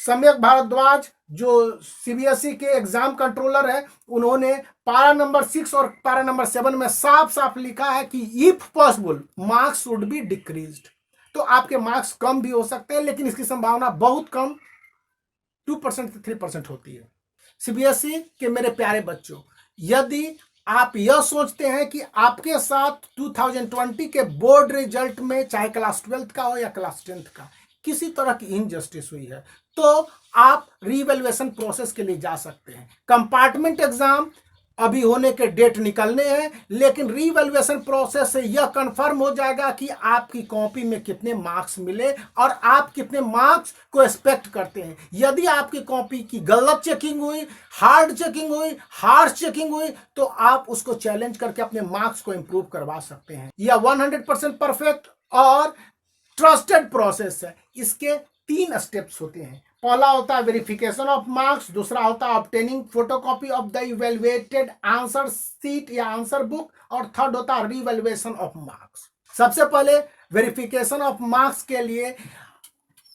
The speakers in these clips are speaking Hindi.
सम्यक भारद्वाज जो सीबीएसई के एग्जाम कंट्रोलर है, उन्होंने पारा नंबर 6 और पारा नंबर 7 में साफ साफ लिखा है कि if possible marks should be decreased. तो आपके मार्क्स कम भी हो सकते हैं, लेकिन इसकी संभावना बहुत कम 2% से 3% होती है। सीबीएसई के मेरे प्यारे बच्चों, यदि आप यह सोचते हैं कि आपके साथ 2020 के बोर्ड रिजल्ट में चाहे क्लास 12th का हो या क्लास 10th का किसी तरह की इनजस्टिस हुई है, तो आप रीवैल्यूएशन प्रोसेस के लिए जा सकते हैं। कंपार्टमेंट एग्जाम अभी होने के डेट निकलने हैं, लेकिन रीवैल्यूएशन प्रोसेस से यह कंफर्म हो जाएगा कि आपकी कॉपी में कितने मार्क्स मिले और आप कितने मार्क्स को एक्सपेक्ट करते हैं। यदि आपकी कॉपी की गलत चेकिंग हुई, हार्ड चेकिंग हुई, हार्श चेकिंग हुई, तो आप उसको चैलेंज करके अपने मार्क्स को इंप्रूव करवा सकते हैं। यह 100% परफेक्ट और ट्रस्टेड प्रोसेस है। इसके 3 स्टेप्स होते हैं। पहला होता है वेरिफिकेशन ऑफ मार्क्स, दूसरा होता है obtaining photocopy of the evaluated answer sheet या आंसर बुक, और थर्ड होता है रीवैल्यूएशन ऑफ मार्क्स। सबसे पहले वेरिफिकेशन ऑफ मार्क्स के लिए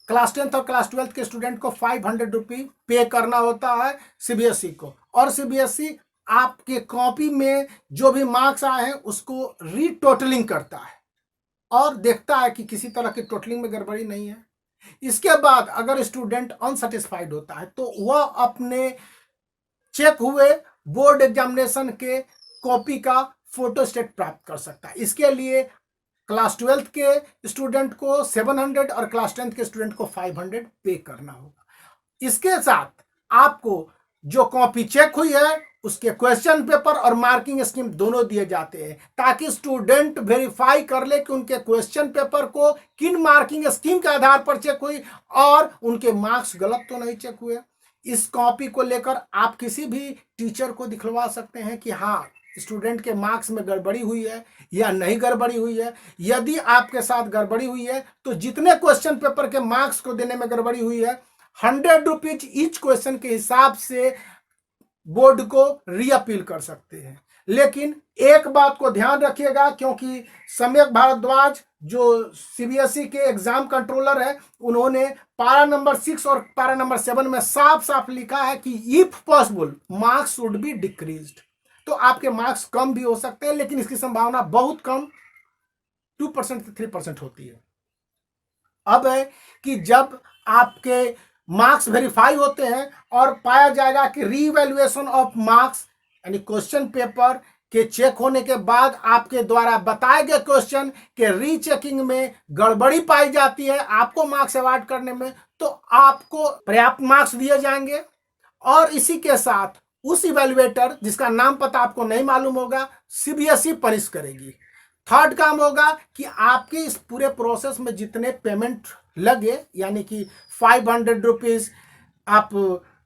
क्लास 10th और क्लास 12th के स्टूडेंट को 500 रुपये पे करना होता है सीबीएसई को, और सीबीएसई आपके कॉपी में जो भी मार्क्स आए हैं उसको रीटोटलिंग करता है और देखता है कि किसी तरह की टोटलिंग में गड़बड़ी नहीं है। इसके बाद अगर स्टूडेंट अनसेटिस्फाइड होता है तो वह अपने चेक हुए बोर्ड एग्जामिनेशन के कॉपी का फोटोस्टेट प्राप्त कर सकता है। इसके लिए क्लास 12th के स्टूडेंट को 700 और क्लास 10th के स्टूडेंट को 500 पे करना होगा। इसके साथ आपको जो कॉपी चेक हुई है उसके क्वेश्चन पेपर और मार्किंग स्कीम दोनों दिए जाते हैं, ताकि स्टूडेंट वेरीफाई कर ले कि उनके क्वेश्चन पेपर को किन मार्किंग स्कीम के आधार पर चेक हुई और उनके मार्क्स गलत तो नहीं चेक हुए। इस कॉपी को लेकर आप किसी भी टीचर को दिखलवा सकते हैं कि हाँ स्टूडेंट के मार्क्स में गड़बड़ी हुई है या नहीं गड़बड़ी हुई है। यदि आपके साथ गड़बड़ी हुई है तो जितने क्वेश्चन पेपर के मार्क्स को देने में गड़बड़ी हुई है 100 रुपीज ईच क्वेश्चन के हिसाब से बोर्ड को रीअपील कर सकते हैं। लेकिन एक बात को ध्यान रखिएगा, क्योंकि सम्यक भारद्वाज जो सीबीएसई के एग्जाम कंट्रोलर है, उन्होंने पारा नंबर 6 और पारा नंबर 7 में साफ साफ लिखा है कि if possible marks should be decreased. तो आपके मार्क्स कम भी हो सकते हैं, लेकिन इसकी संभावना बहुत कम 2% से 3% होती है। अब है कि जब आपके मार्क्स वेरीफाई होते हैं और पाया जाएगा कि रीवैल्यूएशन ऑफ मार्क्स यानी क्वेश्चन पेपर के चेक होने के बाद आपके द्वारा बताए गए क्वेश्चन के रीचेकिंग में गड़बड़ी पाई जाती है आपको मार्क्स अवार्ड करने में, तो आपको पर्याप्त मार्क्स दिए जाएंगे। और इसी के साथ उस इवैल्यूएटर जिसका नाम पता आपको नहीं मालूम होगा, सीबीएसई पनिश करेगी। थर्ड काम होगा कि आपके इस पूरे प्रोसेस में जितने पेमेंट लगे, यानी कि 500 रुपीज आप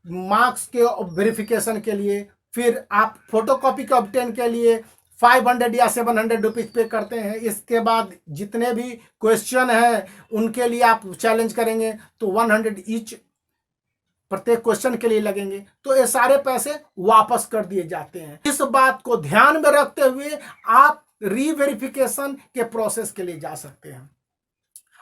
मार्क्स के वेरिफिकेशन के लिए, फिर आप फोटोकॉपी के ऑब्टेन के लिए 500 या 700 रुपीज पे करते हैं। इसके बाद जितने भी क्वेश्चन हैं उनके लिए आप चैलेंज करेंगे तो 100 ईच प्रत्येक क्वेश्चन के लिए लगेंगे, तो ये सारे पैसे वापस कर दिए जाते हैं। इस बात को ध्यान में रखते हुए आप रीवेरिफिकेशन के प्रोसेस के लिए जा सकते हैं।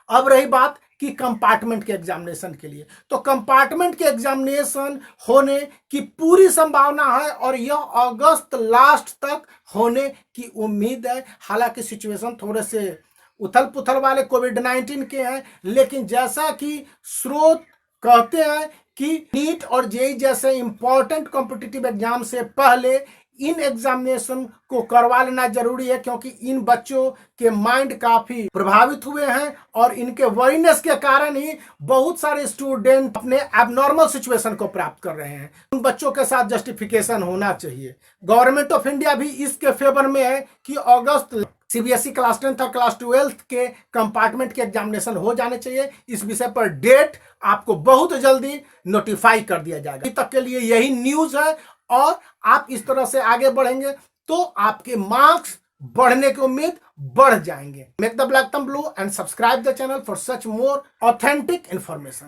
अब रही बात कि कंपार्टमेंट के एग्जामिनेशन के लिए, तो कंपार्टमेंट के एग्जामिनेशन होने की पूरी संभावना है और यह अगस्त लास्ट तक होने की उम्मीद है। हालांकि सिचुएशन थोड़े से उथल पुथल वाले कोविड-19 के हैं, लेकिन जैसा कि स्रोत कहते हैं कि नीट और जेईई जैसे इंपॉर्टेंट कॉम्पिटिटिव एग्जाम से पहले इन एग्जामिनेशन को करवा लेना जरूरी है, क्योंकि इन बच्चों के माइंड काफी प्रभावित हुए हैं और इनके वरीनेस के कारण ही बहुत सारे स्टूडेंट अपने एबनॉर्मल सिचुएशन को प्राप्त कर रहे हैं। उन बच्चों के साथ जस्टिफिकेशन होना चाहिए। गवर्नमेंट ऑफ इंडिया भी इसके फेवर में है कि अगस्त सीबीएसई क्लास 10th और क्लास 12th के कंपार्टमेंट के एग्जामिनेशन हो जाने चाहिए। इस विषय पर डेट आपको बहुत जल्दी नोटिफाई कर दिया जाएगा। अभी तक के लिए यही न्यूज है और आप इस तरह से आगे बढ़ेंगे तो आपके मार्क्स बढ़ने की उम्मीद बढ़ जाएंगे। Make the black thumb blue and subscribe the channel for such more authentic information.